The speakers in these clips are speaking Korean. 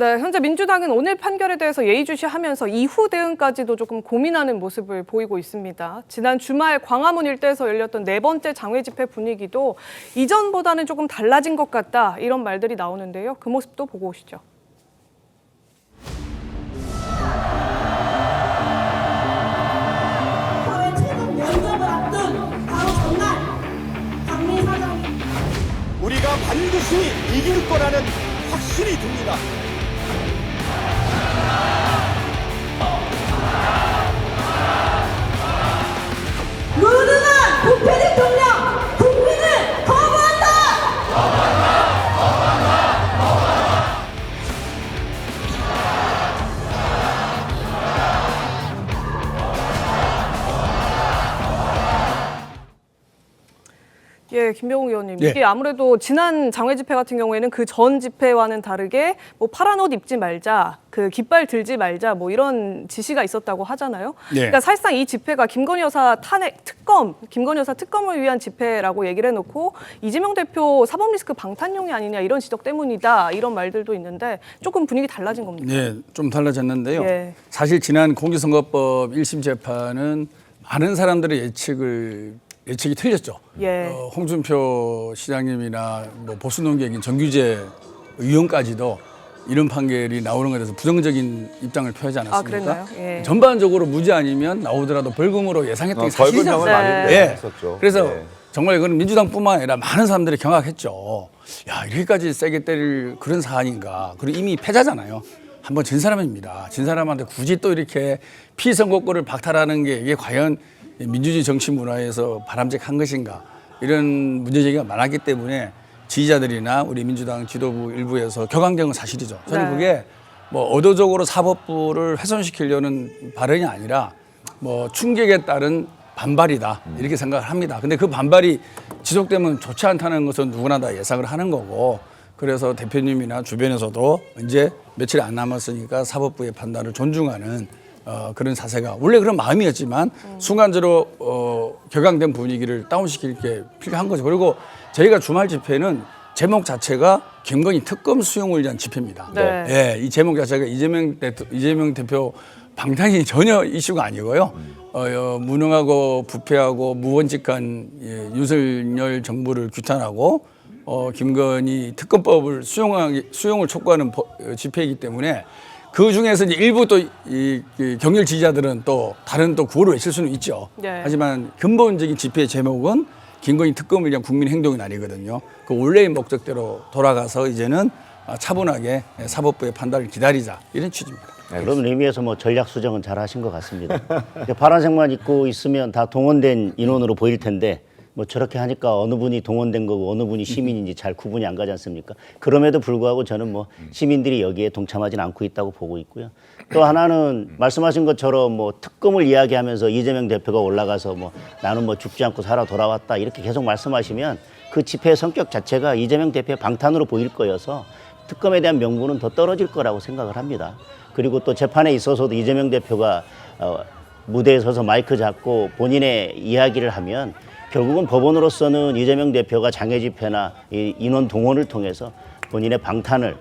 네, 현재 민주당은 오늘 판결에 대해서 예의주시하면서 이후 대응까지도 조금 고민하는 모습을 보이고 있습니다. 지난 주말 광화문 일대에서 열렸던 네 번째 장외 집회 분위기도 이전보다는 조금 달라진 것 같다, 이런 말들이 나오는데요. 그 모습도 보고 오시죠. 사회 최종 면접을 앞둔 바로 전날 박미 사장이 우리가 반드시 이길 거라는 확신이 듭니다. 무능한 부패 대통령, 국민을 거부한다! 예, 김병욱 의원님. 예. 이게 아무래도 지난 장외 집회 같은 경우에는 그 전 집회와는 다르게 뭐 파란 옷 입지 말자, 그 깃발 들지 말자, 뭐 이런 지시가 있었다고 하잖아요. 예. 그러니까 사실상 이 집회가 김건희 여사 탄핵 특검, 김건희 여사 특검을 위한 집회라고 얘기를 해놓고 이재명 대표 사법 리스크 방탄용이 아니냐, 이런 지적 때문이다, 이런 말들도 있는데 조금 분위기 달라진 겁니다. 네, 좀 달라졌는데요. 예. 사실 지난 공직선거법 1심 재판은 많은 사람들의 예측이 틀렸죠. 예. 홍준표 시장님이나 뭐 보수논객인 정규재 의원까지도 이런 판결이 나오는 것에 대해서 부정적인 입장을 표하지 않았습니까? 아, 그랬나요? 예. 전반적으로 무죄 아니면 나오더라도 벌금으로 예상했던 게 벌금 사실이잖아요. 형을 많이 네. 했었죠. 그래서 네. 정말 이건 민주당뿐만 아니라 많은 사람들이 경악했죠. 야, 이렇게까지 세게 때릴 그런 사안인가. 그리고 이미 패자잖아요. 한번 진 사람입니다. 진 사람한테 굳이 또 이렇게 피선거권을 박탈하는 게 이게 과연 민주주의 정치 문화에서 바람직한 것인가, 이런 문제제기가 많았기 때문에 지지자들이나 우리 민주당 지도부 일부에서 격앙된 건 사실이죠. 저는 네. 그게 뭐 의도적으로 사법부를 훼손시키려는 발언이 아니라 뭐 충격에 따른 반발이다, 이렇게 생각을 합니다. 근데 그 반발이 지속되면 좋지 않다는 것은 누구나 다 예상을 하는 거고, 그래서 대표님이나 주변에서도 이제 며칠 안 남았으니까 사법부의 판단을 존중하는 그런 자세가 원래 그런 마음이었지만 순간적으로 격앙된 분위기를 다운시킬 게 필요한 거죠. 그리고 저희가 주말 집회는 제목 자체가 김건희 특검 수용을 위한 집회입니다. 네. 예, 이 제목 자체가 이재명 대표 방탄이 전혀 이슈가 아니고요. 무능하고 부패하고 무원직한 윤석열 정부를 규탄하고 김건희 특검법을 수용을 촉구하는 집회이기 때문에 그 중에서 이제 일부 또 이 경렬 지지자들은 또 다른 또 구호를 외칠 수는 있죠. 네. 하지만 근본적인 집회의 제목은 김건희 특검을 위한 국민 행동의 날이거든요. 그 원래의 목적대로 돌아가서 이제는 차분하게 사법부의 판단을 기다리자, 이런 취지입니다. 그런 의미에서 뭐 전략 수정은 잘 하신 것 같습니다. 파란색만 입고 있으면 다 동원된 인원으로 보일 텐데 뭐 저렇게 하니까 어느 분이 동원된 거고 어느 분이 시민인지 잘 구분이 안 가지 않습니까? 그럼에도 불구하고 저는 뭐 시민들이 여기에 동참하지는 않고 있다고 보고 있고요. 또 하나는 말씀하신 것처럼 뭐 특검을 이야기하면서 이재명 대표가 올라가서 뭐 나는 뭐 죽지 않고 살아 돌아왔다, 이렇게 계속 말씀하시면 그 집회의 성격 자체가 이재명 대표의 방탄으로 보일 거여서 특검에 대한 명분은 더 떨어질 거라고 생각을 합니다. 그리고 또 재판에 있어서도 이재명 대표가 무대에 서서 마이크 잡고 본인의 이야기를 하면 결국은 법원으로서는 이재명 대표가 장외 집회나 인원 동원을 통해서 본인의 방탄을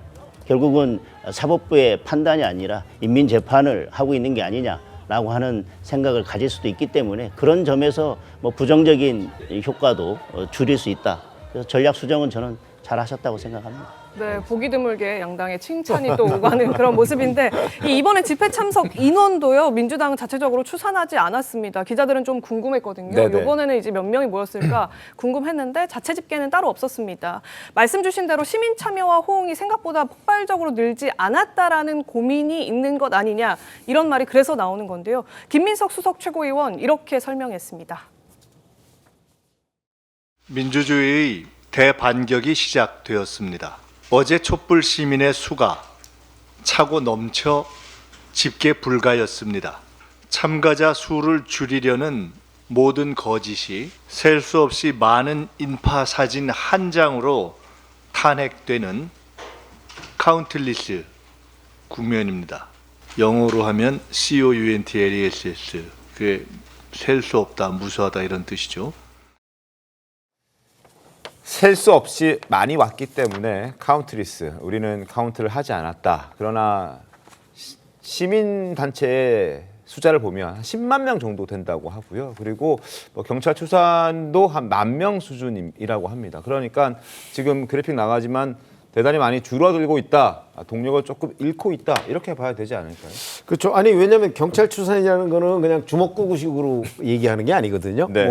결국은 사법부의 판단이 아니라 인민재판을 하고 있는 게 아니냐라고 하는 생각을 가질 수도 있기 때문에 그런 점에서 뭐 부정적인 효과도 줄일 수 있다. 그래서 전략 수정은 저는 잘 하셨다고 생각합니다. 네, 보기 드물게 양당의 칭찬이 또 오가는 그런 모습인데, 이번에 집회 참석 인원도요, 민주당은 자체적으로 추산하지 않았습니다. 기자들은 좀 궁금했거든요. 네네. 이번에는 이제 몇 명이 모였을까 궁금했는데 자체 집계는 따로 없었습니다. 말씀 주신 대로 시민 참여와 호응이 생각보다 폭발적으로 늘지 않았다라는 고민이 있는 것 아니냐, 이런 말이 그래서 나오는 건데요. 김민석 수석 최고위원 이렇게 설명했습니다. 민주주의의 대반격이 시작되었습니다. 어제 촛불 시민의 수가 차고 넘쳐 집계 불가였습니다. 참가자 수를 줄이려는 모든 거짓이 셀 수 없이 많은 인파 사진 한 장으로 탄핵되는 카운틀리스 국면입니다. 영어로 하면 COUNTLESS, 그게 셀 수 없다, 무수하다, 이런 뜻이죠. 셀 수 없이 많이 왔기 때문에 카운트리스, 우리는 카운트를 하지 않았다. 그러나 시민단체의 숫자를 보면 한 10만 명 정도 된다고 하고요. 그리고 뭐 경찰 추산도 한 10,000명 수준이라고 합니다. 그러니까 지금 그래픽 나가지만 대단히 많이 줄어들고 있다. 동력을 조금 잃고 있다. 이렇게 봐야 되지 않을까요? 그렇죠. 아니 왜냐하면 경찰 추산이라는 거는 그냥 주먹구구식으로 얘기하는 게 아니거든요. 네.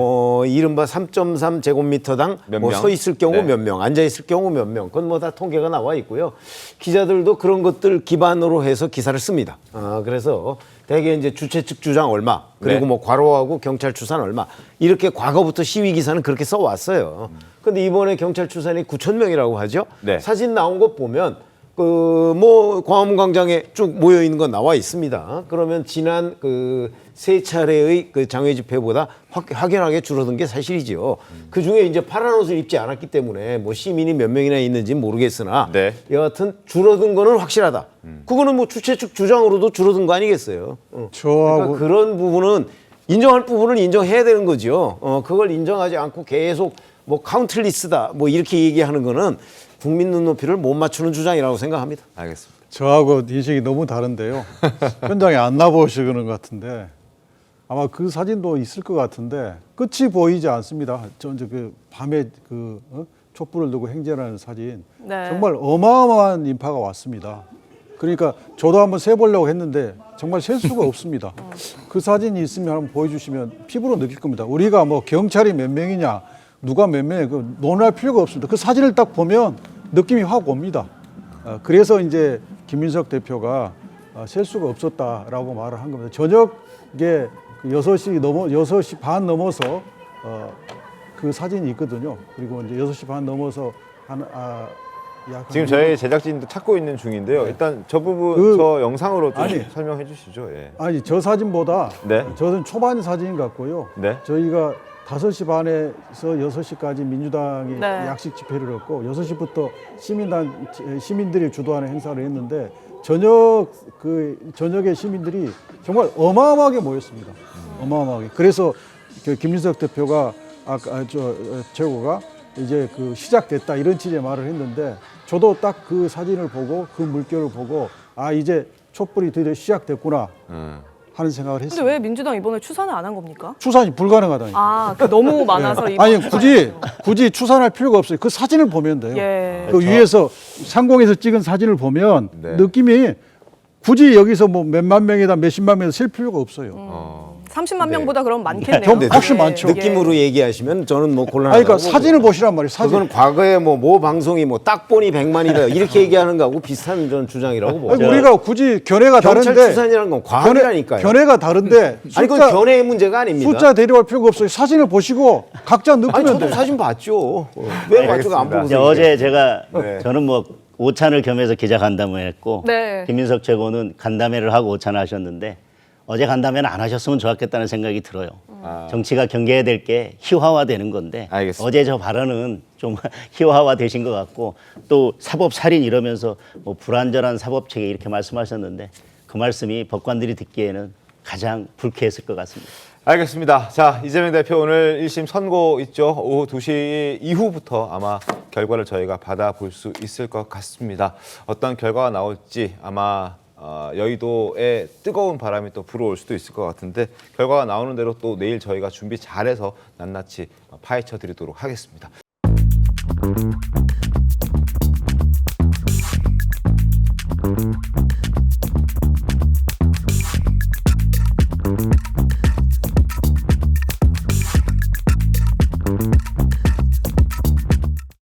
이른바 3.3 제곱미터당 몇 뭐 명? 서 있을 경우 네. 몇 명, 앉아 있을 경우 몇 명, 그건 뭐 다 통계가 나와 있고요. 기자들도 그런 것들 기반으로 해서 기사를 씁니다. 그래서 대개 이제 주최 측 주장 얼마, 그리고 네. 뭐 괄호하고 경찰 추산 얼마 이렇게 과거부터 시위 기사는 그렇게 써왔어요. 근데 이번에 경찰 추산이 9,000명이라고 하죠. 네. 사진 나온 것 보면 그 뭐 광화문 광장에 쭉 모여 있는 건 나와 있습니다. 그러면 지난 그 세 차례의 그 장외 집회보다 확연하게 줄어든 게 사실이지요. 그 중에 이제 파란 옷을 입지 않았기 때문에 뭐 시민이 몇 명이나 있는지 는 모르겠으나 네. 여하튼 줄어든 거는 확실하다. 그거는 뭐 주최 측 주장으로도 줄어든 거 아니겠어요. 그러니까 그런 부분은 인정할 부분은 인정해야 되는 거죠. 그걸 인정하지 않고 계속 뭐 카운트리스다 뭐 이렇게 얘기하는 거는 국민 눈높이를 못 맞추는 주장이라고 생각합니다. 알겠습니다. 저하고 인식이 너무 다른데요. 현장에 안 나보시는 것 같은데 아마 그 사진도 있을 것 같은데 끝이 보이지 않습니다. 저 그 밤에 그 촛불을 들고 행진하는 사진 네. 정말 어마어마한 인파가 왔습니다. 그러니까 저도 한번 세보려고 했는데 정말 셀 수가 없습니다. 그 사진이 있으면 한번 보여주시면 피부로 느낄 겁니다. 우리가 뭐 경찰이 몇 명이냐 누가 몇 명이냐 그 논할 필요가 없습니다. 그 사진을 딱 보면 느낌이 확 옵니다. 그래서 이제 김민석 대표가 셀 수가 없었다라고 말을 한 겁니다. 저녁에 그 6시 반 넘어서 그 사진이 있거든요. 그리고 이제 6시 반 넘어서 약 지금 저희 제작진도 찾고 있는 중인데요. 일단 저 부분 저 영상으로 좀 아니. 설명해 주시죠. 예. 아니 저 사진보다 네. 저는 초반 사진 같고요. 네. 저희가 5시 반에서 6시까지 민주당이 네. 약식 집회를 했고 6시부터 시민들이 주도하는 행사를 했는데 저녁에 시민들이 정말 어마어마하게 모였습니다. 어마어마하게. 그래서 그 김민석 대표가 최고가 이제 그 시작됐다 이런 취지의 말을 했는데 저도 딱 그 사진을 보고 그 물결을 보고 이제 촛불이 드디어 시작됐구나 하는 생각을 했습니다. 근데 왜 민주당 이번에 추산을 안 한 겁니까? 추산이 불가능하다니까. 너무 많아서 이번 아니 굳이 추산할 필요가 없어요. 그 사진을 보면 돼요. 예. 그 위에서 상공에서 찍은 사진을 보면 네. 느낌이 굳이 여기서 뭐 몇만 명이다 몇십만 명이다 셀 필요가 없어요. 30만 네. 명보다 그럼 많겠네요. 네, 훨씬 많죠. 느낌으로 얘기하시면 저는 뭐 곤란하다고. 그러니까 사진을 보시란 말이에요. 사진. 그건 과거에 뭐 방송이 뭐 딱 보니 100만이다 이렇게 얘기하는 거하고 비슷한 전 주장이라고 봐. 아니, 우리가 굳이 견해가 경찰 다른데 추산이라는 건 과학이라니까요. 견해가 다른데 아니 그건 견해의 문제가 아닙니다. 숫자 대립할 필요가 없어요. 사진을 보시고 각자 아니 느끼면 저도 돼요. 사진 봤죠. 왜 맞죠? 안 보고 이제 어제 제가 네. 저는 뭐 오찬을 겸해서 기자 간담회 했고 네. 김민석 최고는 간담회를 하고 오찬을 하셨는데 어제 간담회는 안 하셨으면 좋았겠다는 생각이 들어요. 정치가 경계해야 될 게 희화화되는 건데 알겠습니다. 어제 저 발언은 좀 희화화되신 것 같고 또 사법살인 이러면서 뭐 불완전한 사법체계 이렇게 말씀하셨는데 그 말씀이 법관들이 듣기에는 가장 불쾌했을 것 같습니다. 알겠습니다. 자, 이재명 대표 오늘 1심 선고 있죠. 오후 2시 이후부터 아마 결과를 저희가 받아볼 수 있을 것 같습니다. 어떤 결과가 나올지 아마 여의도에 뜨거운 바람이 또 불어올 수도 있을 것 같은데 결과가 나오는 대로 또 내일 저희가 준비 잘해서 낱낱이 파헤쳐 드리도록 하겠습니다.